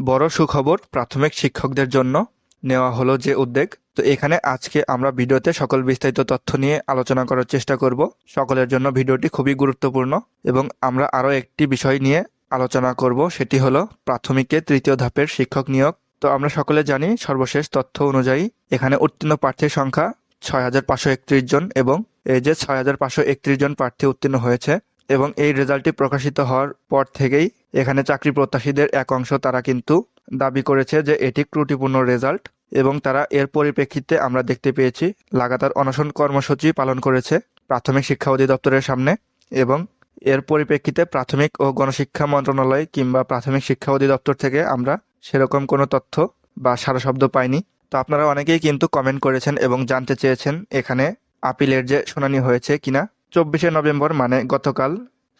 বড় সুখবর প্রাথমিক শিক্ষকদের জন্য নেওয়া হলো যে উদ্যোগ। তো এখানে আজকে আমরা ভিডিওতে সকল বিস্তারিত তথ্য নিয়ে আলোচনা করার চেষ্টা করব। সকলের জন্য ভিডিওটি খুবই গুরুত্বপূর্ণ এবং আমরা আরও একটি বিষয় নিয়ে আলোচনা করব, সেটি হলো প্রাথমিকে তৃতীয় ধাপের শিক্ষক নিয়োগ। তো আমরা সকলে জানি সর্বশেষ তথ্য অনুযায়ী এখানে উত্তীর্ণ প্রার্থীর সংখ্যা 6,531 জন এবং এই যে 6,531 জন প্রার্থী উত্তীর্ণ হয়েছে এবং এই রেজাল্টটি প্রকাশিত হওয়ার পর থেকেই এখানে চাকরি প্রত্যাশীদের এক অংশ তারা কিন্তু দাবি করেছে যে এটি ত্রুটিপূর্ণ রেজাল্ট এবং তারা এর পরিপ্রেক্ষিতে আমরা দেখতে পেয়েছি লাগাতার অনশন কর্মসূচি পালন করেছে প্রাথমিক শিক্ষা অধিদপ্তরের সামনে এবং এর পরিপ্রেক্ষিতে প্রাথমিক ও গণশিক্ষা মন্ত্রণালয় কিংবা প্রাথমিক শিক্ষা অধিদপ্তর থেকে আমরা সেরকম কোনো তথ্য বা সারা শব্দ পাইনি। তো আপনারা অনেকেই কিন্তু কমেন্ট করেছেন এবং জানতে চেয়েছেন এখানে আপিলের যে শুনানি হয়েছে কিনা। 24শে নভেম্বর মানে গতকাল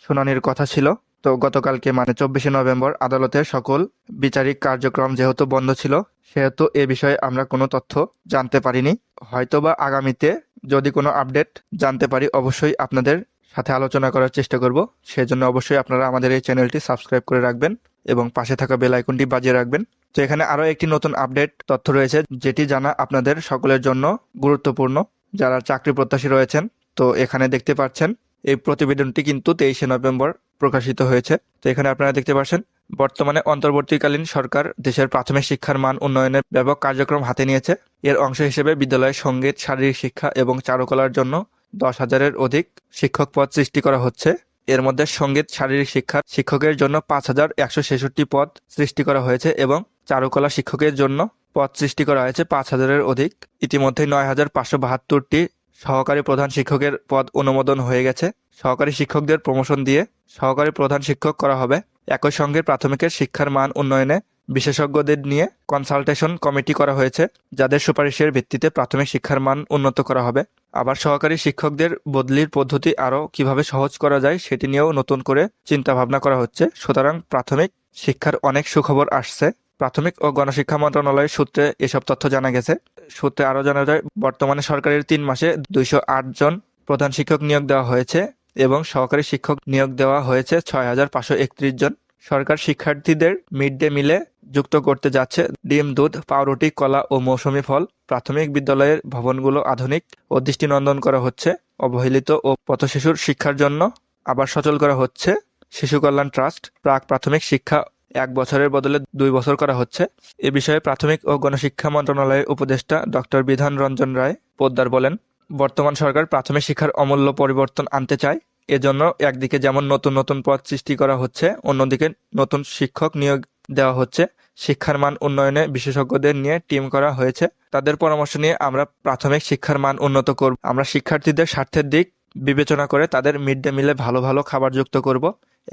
শুনানির কথা ছিল। তো গতকালকে মানে 24শে নভেম্বর আদালতের সকল বিচারিক কার্যক্রম যেহেতু বন্ধ ছিল সেহেতু এ বিষয়ে আমরা কোনো তথ্য জানতে পারিনি। হয়তোবা আগামীতে যদি কোনো আপডেট জানতে পারি অবশ্যই আপনাদের সাথে আলোচনা করার চেষ্টা করব। সেজন্য অবশ্যই আপনারা আমাদের এই চ্যানেলটি সাবস্ক্রাইব করে রাখবেন এবং পাশে থাকা বেল আইকনটি বাজিয়ে রাখবেন। তো এখানে আরও একটি নতুন আপডেট তথ্য রয়েছে যেটি জানা আপনাদের সকলের জন্য গুরুত্বপূর্ণ যারা চাকরি প্রত্যাশী রয়েছেন। তো এখানে দেখতে পাচ্ছেন এই প্রতিবেদনটি কিন্তু 23শে নভেম্বর প্রকাশিত হয়েছে। তো এখানে আপনারা দেখতে পাচ্ছেন বর্তমানে অন্তর্বর্তীকালীন সরকার দেশের প্রাথমিক শিক্ষার মান উন্নয়নের ব্যাপক কার্যক্রম হাতে নিয়েছে। এর অংশ হিসেবে বিদ্যালয়ে সঙ্গীত, শারীরিক শিক্ষা এবং চারুকলার জন্য 10,000-এর অধিক শিক্ষক পদ সৃষ্টি করা হচ্ছে। এর মধ্যে সঙ্গীত, শারীরিক শিক্ষার শিক্ষকের জন্য 5,166 পদ সৃষ্টি করা হয়েছে এবং চারুকলা শিক্ষকের জন্য পদ সৃষ্টি করা হয়েছে 5,000-এর অধিক। ইতিমধ্যে 9,572টি সহকারী প্রধান শিক্ষকের পদ অনুমোদন হয়ে গেছে। সহকারী শিক্ষকদের প্রমোশন দিয়ে সহকারী প্রধান শিক্ষক করা হবে। একই সঙ্গে প্রাথমিকের শিক্ষার মান উন্নয়নে বিশেষজ্ঞদের নিয়ে কনসালটেশন কমিটি করা হয়েছে যাদের সুপারিশের ভিত্তিতে প্রাথমিক শিক্ষার মান উন্নত করা হবে। আবার সহকারী শিক্ষকদের বদলির পদ্ধতি আরও কিভাবে সহজ করা যায় সেটি নিয়েও নতুন করে চিন্তা ভাবনা করা হচ্ছে। সুতরাং প্রাথমিক শিক্ষার অনেক সুখবর আসছে। প্রাথমিক ও গণশিক্ষা মন্ত্রণালয়ের সূত্রে এসব তথ্য জানা গেছে। সূত্রে আরও জানা যায় বর্তমানে সরকারের 3 মাসে 208 জন প্রধান শিক্ষক নিয়োগ দেওয়া হয়েছে এবং সহকারী শিক্ষক নিয়োগ দেওয়া হয়েছে 6,531 জন। সরকার শিক্ষার্থীদের মিড ডে মিলে যুক্ত করতে যাচ্ছে ডিম, দুধ, পাউরুটি, কলা ও মৌসুমী ফল। প্রাথমিক বিদ্যালয়ের ভবনগুলো আধুনিক ও দৃষ্টিনন্দন করা হচ্ছে। অবহেলিত ও পথশিশুর শিক্ষার জন্য আবার সচল করা হচ্ছে শিশু কল্যাণ ট্রাস্ট। প্রাক প্রাথমিক শিক্ষা 1 বছরের বদলে 2 বছর করা হচ্ছে। এ বিষয়ে প্রাথমিক ও গণশিক্ষা মন্ত্রণালয়ের উপদেষ্টা ডক্টর বিধান রঞ্জন রায় পোদ্দার বলেন, বর্তমান সরকার প্রাথমিক শিক্ষার অমূল্য পরিবর্তন আনতে চায়। এজন্য একদিকে যেমন নতুন নতুন পদ সৃষ্টি করা হচ্ছে, অন্যদিকে নতুন শিক্ষক নিয়োগ দেওয়া হচ্ছে। শিক্ষার মান উন্নয়নে বিশেষজ্ঞদের নিয়ে টিম করা হয়েছে। তাদের পরামর্শ নিয়ে আমরা প্রাথমিক শিক্ষার মান উন্নত করব। আমরা শিক্ষার্থীদের স্বার্থের দিক বিবেচনা করে তাদের মিড ডে মিলে ভালো ভালো খাবার যুক্ত করব।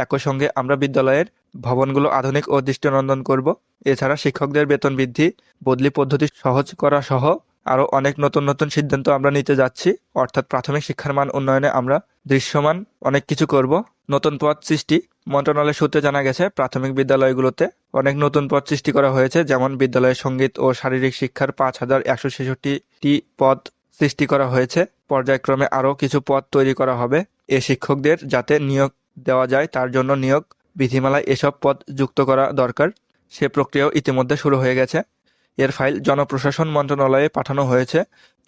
একই সঙ্গে আমরা বিদ্যালয়ের ভবনগুলো আধুনিক ও দৃষ্টিনন্দন করব। এছাড়া শিক্ষকদের বেতন বৃদ্ধি, বদলি পদ্ধতি সহজ করা সহ আরও অনেক নতুন নতুন সিদ্ধান্ত আমরা নিতে যাচ্ছি। অর্থাৎ প্রাথমিক শিক্ষার মান উন্নয়নে আমরা দৃশ্যমান অনেক কিছু করব। নতুন পদ সৃষ্টি মন্ত্রণালয়ের সূত্রে জানা গেছে প্রাথমিক বিদ্যালয়গুলোতে অনেক নতুন পদ সৃষ্টি করা হয়েছে। যেমন বিদ্যালয়ে সঙ্গীত ও শারীরিক শিক্ষার 5,166টি পদ সৃষ্টি করা হয়েছে। পর্যায়ক্রমে আরও কিছু পদ তৈরি করা হবে। এ শিক্ষকদের যাতে নিয়োগ দেওয়া যায় তার জন্য নিয়োগ বিধিমালায় এসব পদ যুক্ত করা দরকার। সে প্রক্রিয়াও ইতিমধ্যে শুরু হয়ে গেছে। এর ফাইল জনপ্রশাসন মন্ত্রণালয়ে পাঠানো হয়েছে।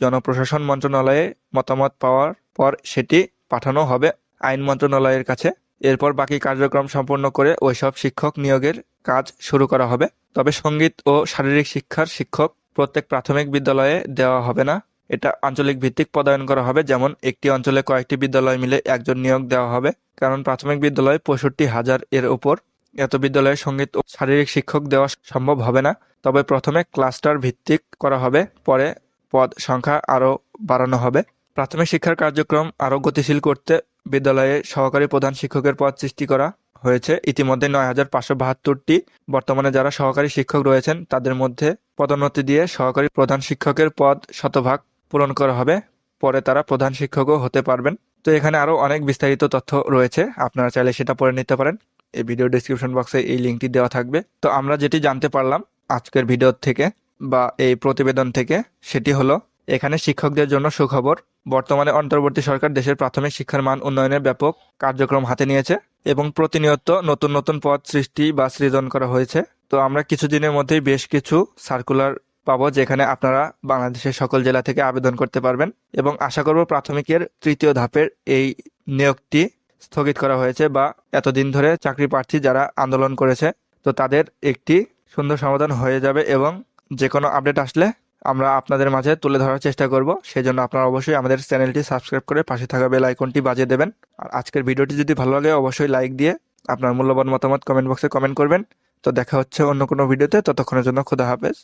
জনপ্রশাসন মন্ত্রণালয়ে মতামত পাওয়ার পর সেটি পাঠানো হবে আইন মন্ত্রণালয়ের কাছে। এরপর বাকি কার্যক্রম সম্পন্ন করে ওইসব শিক্ষক নিয়োগের কাজ শুরু করা হবে। তবে সঙ্গীত ও শারীরিক শিক্ষার শিক্ষক প্রত্যেক প্রাথমিক বিদ্যালয়ে দেওয়া হবে না। এটা আঞ্চলিক ভিত্তিক পদায়ন করা হবে। যেমন একটি অঞ্চলে কয়েকটি বিদ্যালয় মিলে একজন নিয়োগ দেওয়া হবে। কারণ প্রাথমিক বিদ্যালয়ে 65,000 এর উপর, এত বিদ্যালয়ে সঙ্গীত ও শারীরিক শিক্ষক দেওয়া সম্ভব হবে না। তবে প্রথমে ক্লাস্টার ভিত্তিক করা হবে, পরে পদ সংখ্যা আরও বাড়ানো হবে। প্রাথমিক শিক্ষার কার্যক্রম আরও গতিশীল করতে বিদ্যালয়ে সহকারী প্রধান শিক্ষকের পদ সৃষ্টি করা হয়েছে। ইতিমধ্যে 9,572টি। বর্তমানে যারা সহকারী শিক্ষক রয়েছেন তাদের মধ্যে পদোন্নতি দিয়ে সহকারী প্রধান শিক্ষকের পদ শতভাগ পূরণ করা হবে। পরে তারা প্রধান শিক্ষকও হতে পারবেন। তো এখানে আরও অনেক বিস্তারিত তথ্য রয়েছে, আপনারা চাইলে সেটা পড়ে নিতে পারেন। এই ভিডিও ডেসক্রিপশন বক্সে এই লিঙ্কটি দেওয়া থাকবে। তো আমরা যেটি জানতে পারলাম আজকের ভিডিও থেকে বা এই প্রতিবেদন থেকে সেটি হলো এখানে শিক্ষকদের জন্য সুখবর। বর্তমানে অন্তর্বর্তী সরকার দেশের প্রাথমিক শিক্ষার মান উন্নয়নের ব্যাপক কার্যক্রম হাতে নিয়েছে এবং প্রতিনিয়ত নতুন নতুন পদ সৃষ্টি বা সৃজন করা হয়েছে। তো আমরা কিছুদিনের মধ্যেই বেশ কিছু সার্কুলার পাবো, যেখানে আপনারা বাংলাদেশের সকল জেলা থেকে আবেদন করতে পারবেন। এবং আশা করব প্রাথমিকের তৃতীয় ধাপের এই নিয়োগটি স্থগিত করা হয়েছে, বা এতদিন ধরে চাকরি প্রার্থী যারা আন্দোলন করেছে, তো তাদের একটি সুন্দর সমাধান হয়ে যাবে। এবং যে কোনো আপডেট আসলে আমরা আপনাদের মাঝে তুলে ধরার চেষ্টা করব। সেই জন্য আপনারা অবশ্যই আমাদের চ্যানেলটি সাবস্ক্রাইব করে পাশে থাকা বেল আইকনটি বাজিয়ে দেবেন। আর আজকের ভিডিওটি যদি ভালো লাগে অবশ্যই লাইক দিয়ে আপনার মূল্যবান মতামত কমেন্ট বক্সে কমেন্ট করবেন। তো দেখা হচ্ছে অন্য কোনো ভিডিওতে, ততক্ষণের জন্য খোদা হাফেজ।